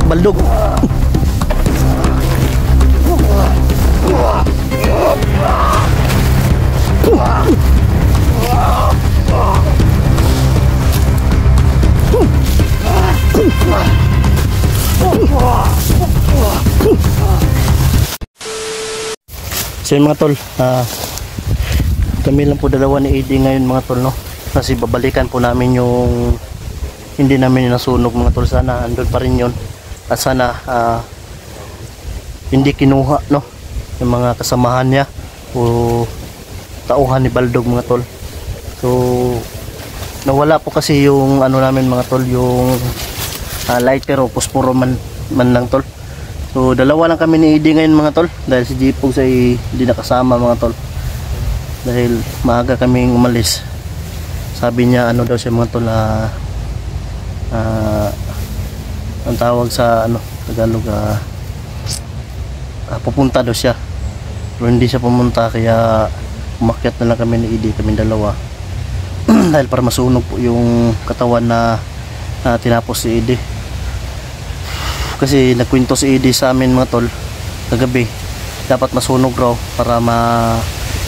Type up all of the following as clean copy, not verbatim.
Baldog. So yun mga tol, kami lang po dalawa ni Eddie ngayon mga tol, no? Kasi babalikan po namin yung hindi namin nasunog mga tol. Sana andun pa rin yun at sana hindi kinuha, no, yung mga kasamahan niya o tauhan ni Baldog mga tol. So nawala po kasi yung ano namin mga tol, yung lighter o posporo man lang tol. So dalawa lang kami ni Eddie ngayon mga tol, dahil si Jipog ay hindi nakasama mga tol, dahil maaga kaming umalis. Sabi niya ano daw siya mga tol, ang tawag sa ano Tagalog, pupunta daw siya, pero hindi siya pumunta, kaya umakyat na lang kami ni Eddie, kami dalawa dahil para masunog po yung katawan na tinapos si Eddie. Kasi nagkwento si Eddie sa amin mga tol kagabi, dapat masunog raw para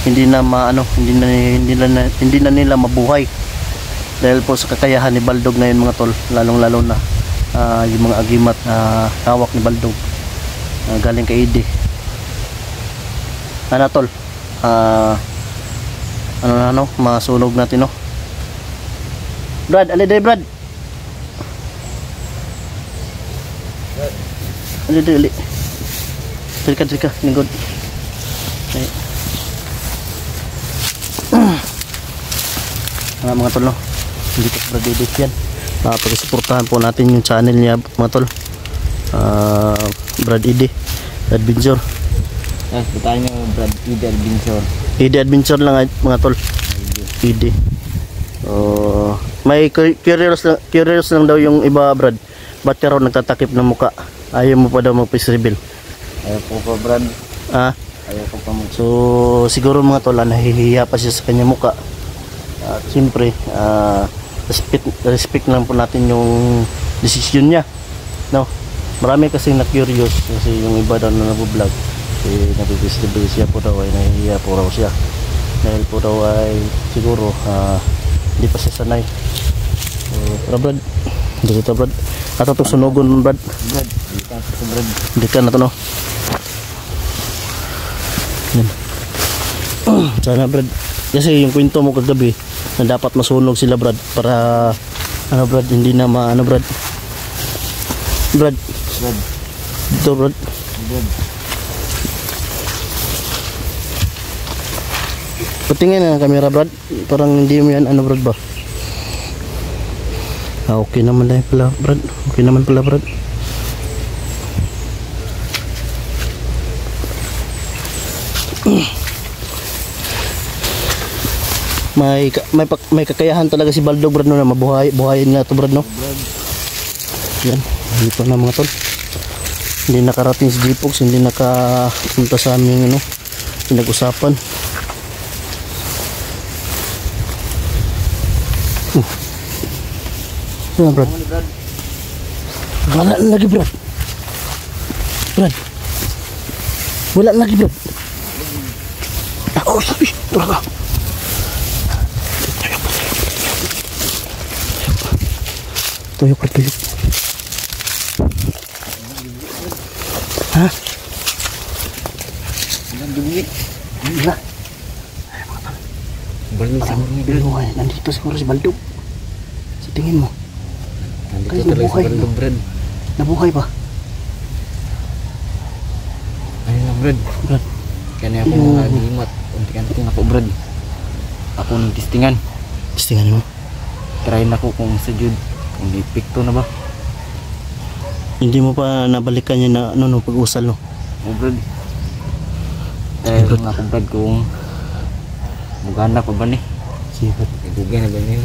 hindi na nila mabuhay, dahil po sa kakayahan ni Baldog ngayon mga tol, lalong lalo na yung mga agimat na hawak ni Baldog galing kay Eddie. Ano tol, masunog natin, no? Brad, aliday Brad, ali. Trika, lingkod. Okay. Mga tol, no? Hindi ko Brad edit yan. Pag-suportahan po natin yung channel niya mga tol. Brad Eddie Adventure. Butahin nyo Brad Eddie Adventure. Eddie Adventure lang mga tol. Eddie. May curious lang daw yung iba Brad. Ba't ka raw nagtatakip ng muka? Ayaw mo pa daw mag-face reveal? Ayaw ko pa Brad. Ayaw ko pa So siguro mga tol, nahihiya pa siya sa kanya muka. At siyempre respect lang po natin yung decision niya, no? Marami kasi na-curious kasi yung iba daw na nag-vlog, nag-face reveal siya po daw, ay nahihiya po raw siya dahil po daw ay siguro hindi pa siya sanay. Pero Brad, dito Brad, ato itong sunugon Brad. Hindi ka na ito, no? Yan. Sana Brad, kasi yung kwento mo kagabi na dapat masunog sila Brad, para ano Brad, hindi na Brad dito Brad. Patingin na ang camera Brad, parang hindi mo yan Brad ba? Okay naman pala Brad, okay naman pala Brad. May kakayahan talaga si Baldog Brad, no, na buhayin nga ito Brad, no? Yan, dito na mga tol. Hindi nakarating si Jipox, hindi nakapunta sa aming pinag-usapan. Yan Brad. Wala na lagi Brad. Wala na lagi Brad. Turun ka. Tuyok Brad, tuyok. Ha? Wala. Nandito siguro si Baldog. Sa tingin mo? Nandito talaga si Baldog Brad. Nabuhay ba? Ayun lang Brad. Kaya ako nag-imat. Unti-unti ako Brad. Ako nang testingan. Testingan mo? Try na ko kung sa Jude, kung epekto na ba. Hindi mo pa nabalikan yun na pag-usal, no? O Brad. Try na ako Brad kung maganda pa ba ni? Sige Brad. Ibugay na ba niya?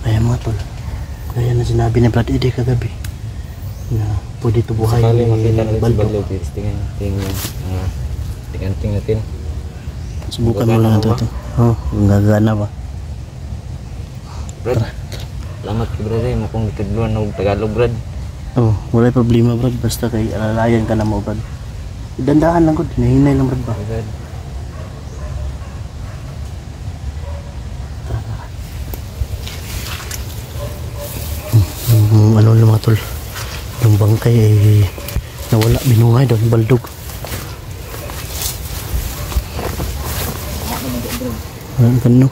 Kaya mga tol, kaya na sinabi ni Brad Eddie kagabi na pwede ito buhay sakali makita natin si Baldog. Baldog, testingan natin yung tingin natin. Subukan mo lang ito. Oh, gagana ba? Brad. Salamat kay Brad mo kung itudluan og Tagalog Brad. Oh, wala problema Brad. Basta kay alalayan ka na mo Brad. Dandahan lang ko, hinahinay lang Brad ba? Brad. Ano lang mga tol, yung bangkay ay nawala, binungay doon, baldog. Ano?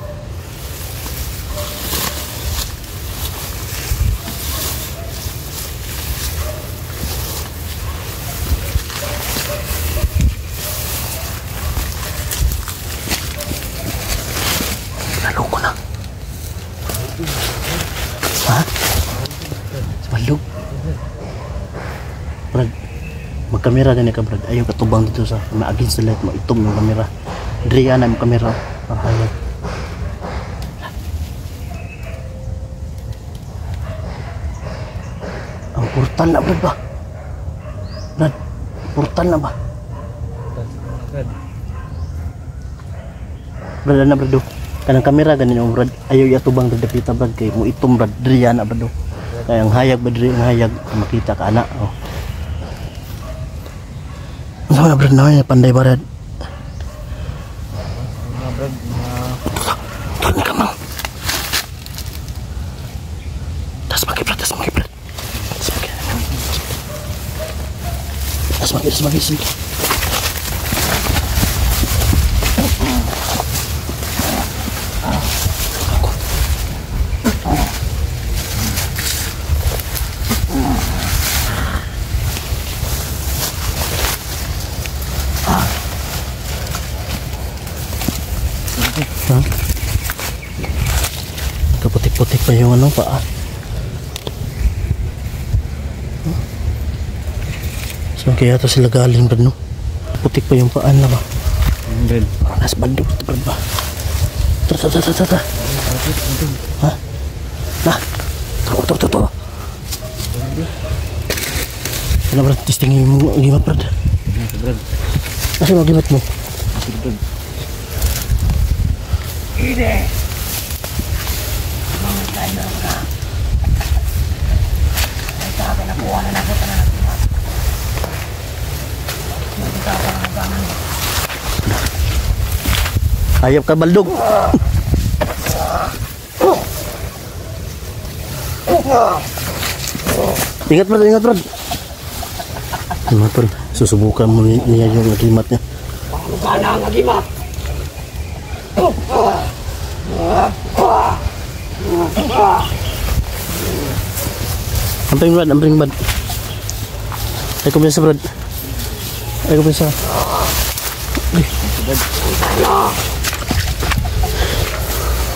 Lalo ko na. Ha? Baldog? Brad, magkamera din ka Brad. Ayaw katubang dito sa ma-against the light mo. Itom ng kamera. Driya na yung kamera. Hayag. Ang portal na Brad ba? Brad, portal na ba? Brad, na Brad do. Kanang kamera ganin yung Brad. Ayaw yatubang dagdapita Brad. Kay mo itom Brad. Driya na Brad do. Kaya ang hayag ba diri, ang hayag makita ka anak. Oh. Ano na Brad, na panday Brad. Brad, Tuan ka mang. Tas maki Brad, tas maki Brad. Tas maki. Kaputik-putik pa yung ano paa. Saan kaya ito sila galing Brad no? Putik pa yung paan na ba? Brad. Nas bandog ito Brad ba? Tara. Ha? Na? Tara. Ano Brad? Testingin mo ang gimat Brad. Brad. Nasa mo gimat mo? Brad. Ayop ka baldog. Ingat Brad. Ano tol? Susubukan mo niya yung agimat niya. Sana ang agimat. Amping Brad. Ay kumisa Brad.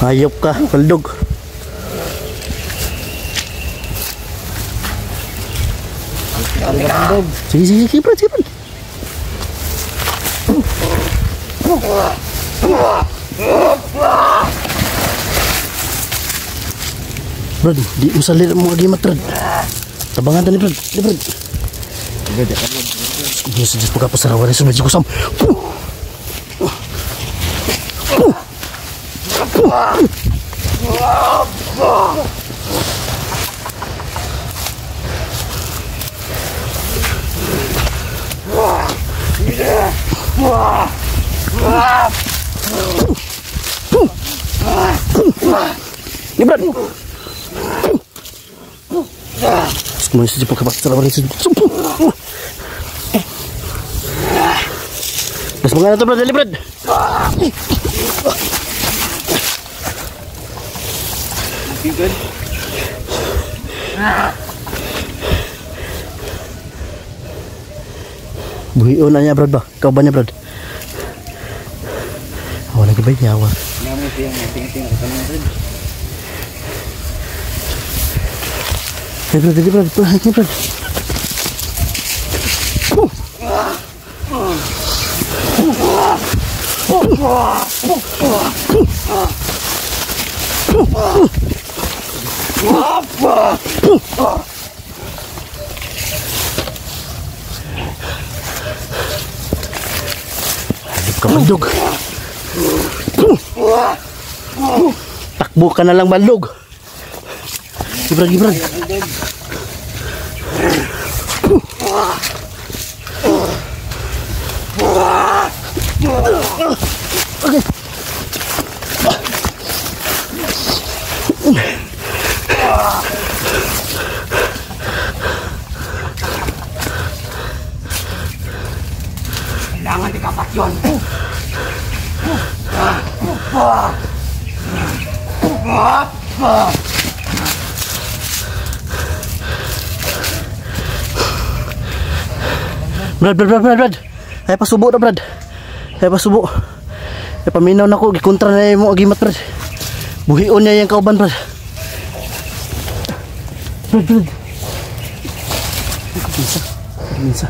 Hayop ka, baldog. Sige Brad. Brad, di mo salir mo agimat Brad. Tabangan tani Brad. Brad. Dia sejak pagkapasarawan sa medyo kusam. Brad. Semua sejak pagkapasarawan sa medyo kusam. Mas mengana tu Brad, dali Brad. Good. Buhion na niya Brad ba? Ikaw ba niya Brad? Awa lagi ba niya awa? Namin siya ng tingting ako ng Brad. Hey Brad, Brad. Adip ka baldog. Takbo ka na lang Baldog. Gibrad, Gibrad. Okay. Kailangan ikapat yun. Brad. Ay pasubo na Brad. Ay pasubo. Ay paminaw na ko. Gikontra na yung mga agimat Brad. Buhion niya yung kauban Brad. Brad. Minsa.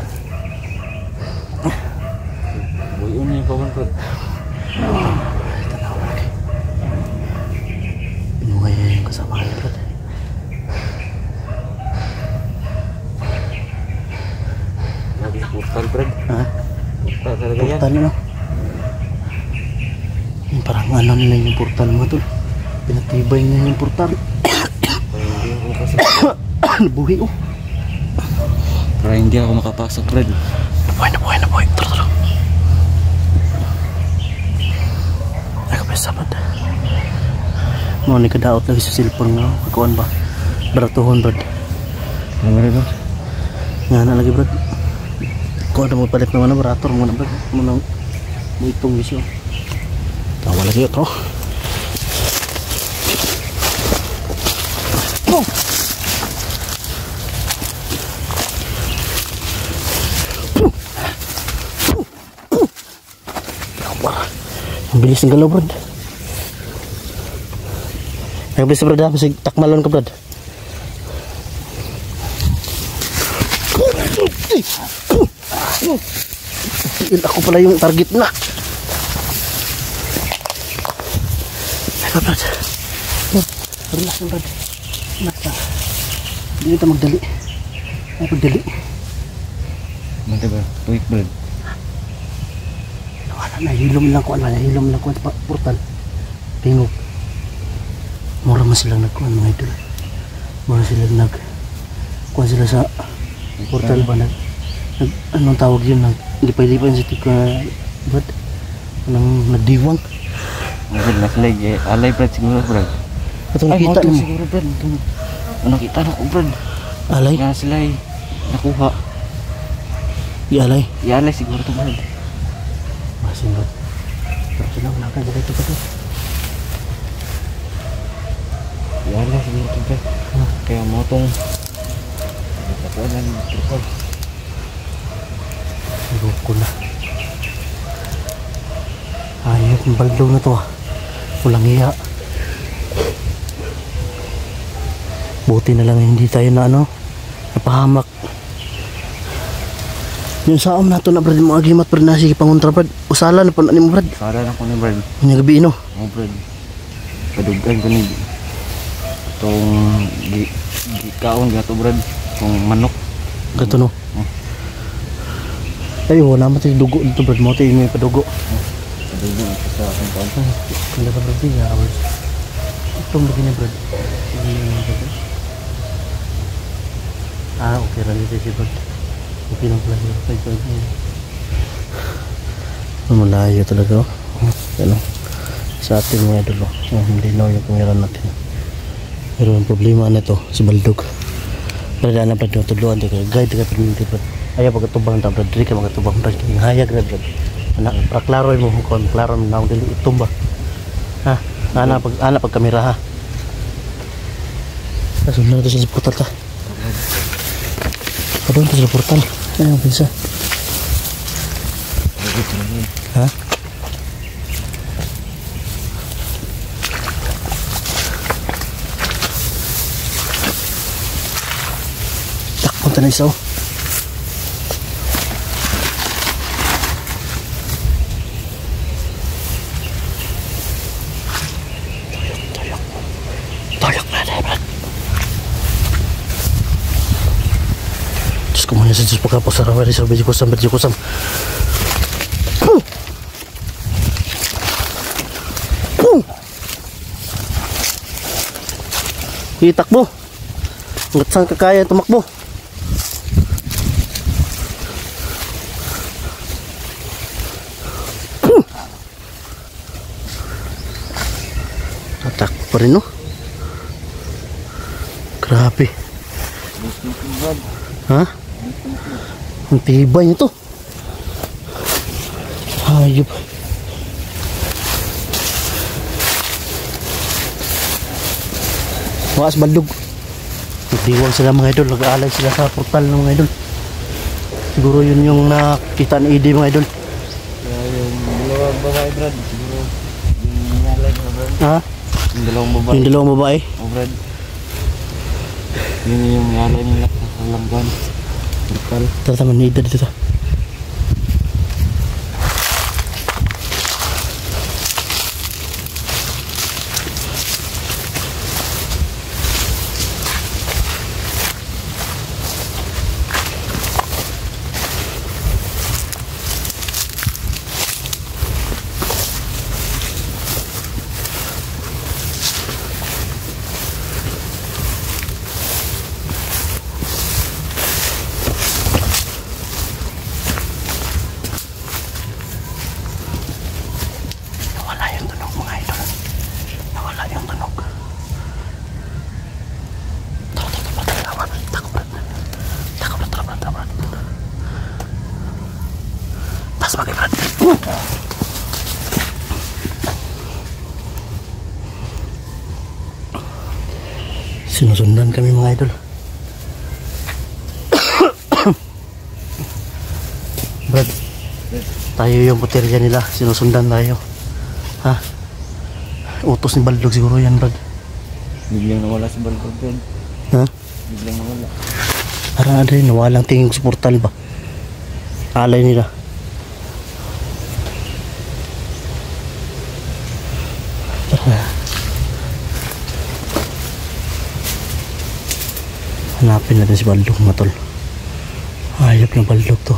Buhion niya yung kauban Brad. Pinungay niya yung kasama niya Brad. Lagi portal Brad. Ha? Portal talaga yan. Portal ano? Yung parang ano nila yung portal mo tol. Pinatibay niya yung portal. Hindi ako makapasok. Buhi oh. Para hindi ako makapasok Brad. Nabuhay. Tara. Ay kapesa Brad. Mau ni kadaot lagi sa cellphone nga. Kakuan ba? Baratuhon Brad. Ano Brad? Nga na lagi Brad. Kung ada mo palit naman na barator mo na Brad. Mo itong misyo. Tawa lagi ito. Ang bilis ng galaw Brad. Ang bilis Brad ha. Masig takmalon ka Brad. Ako pala yung target na. Ay Brad. Relax lang Brad. Relax lang. Hindi kita magdali. Ay pagdali. Mantap ba? Tuwik Brad. Nahilom lang ko sa portal. Tingog. Mura man silang nagkuhan mga idol. Mura silang kuhan sila sa portal ba anong tawag yun, lipay-lipay sa tika Brad. Nagdiwang. Brad, naslay alay Brad siguro Brad. Atong Ay, kita moto mo. siguro Brad. Nakita na ko Brad. Alay? Nga sila nakuha. Alay? Ialay siguro to Brad. Masin Brad. Pero sila wala ka dito pa to. Ialay siguro to Brad. Kaya motong nakuha na Brad. Loko na. Ayok ng Baldog na to ah. Walang iya. Buti na lang hindi tayo na napahamak. Yung saom nato na Brad, mga agimat Brad na sige pangontra Brad. Usala na pa na mo Brad. Sara na ko ni Brad. Yung gabi no. Oh Brad. Padugan ko ni itong gikaon gato Brad. Itong manok. Gato no. Ay wala mo tayo dugo dito Brad. Mo tayo may padugo. Padugan ko sa aking kaon. Kaya ka Brad ya hours. Itong lagi niya Brad. Okay lang dito si Brad. Okay lang pala siya. Malayo talaga oh. Ano? Sa atin mga idol oh. Hindi na yung pangiran natin. Pero ang problema na ito si Baldog. Brad na Brad yung tudluan. Guide ka pinili Brad. Ayaw pagkatubang ta Brad. Dili ka magkatubang Brad. Hayag na Brad. Paklaro mo kung klaro na ako dili itumba. Ha? Ana pag kamera ha. Kasunod na ito sa portal ta. Padung ito sa portal. Ay, ang pinsa. Ha? Takpon ta na isa oh. Toyok na tayo Brad. Kung sa Diyos pagkapasarawa rin sa Berjukusam. Itakbo. Hanggat saan ka kaya tumakbo. Tatakbo pa rin, no? Grabe. Ha? Ang tibay nito. Hayop. Waas baldog. Nagdiwang sila mga idol. Nag-aalay sila sa portal ng mga idol. Siguro yun yung nakita ni Edie mga idol. Yung dalawang babae, Brad. Siguro yung nalay mo, Brad. Ha? Yung dalawang babae. Yung dalawang babae. Oh, Brad. Yun yung nalay nila sa langgan. Portal. Tara taman ni Edie dito. Sinusundan kami mga idol. Brad, tayo yung puterya nila. Sinusundan tayo. Ha? Utos ni Baldog siguro yan, Brad. Biglang nawala si Baldog, Brad. Ha? Biglang nawala. Parang ano rin, nawalang tingin ko sa portal ba? Alay nila. Tara. Hanapin natin si Baldog mga tol. Hayop ng Baldog to.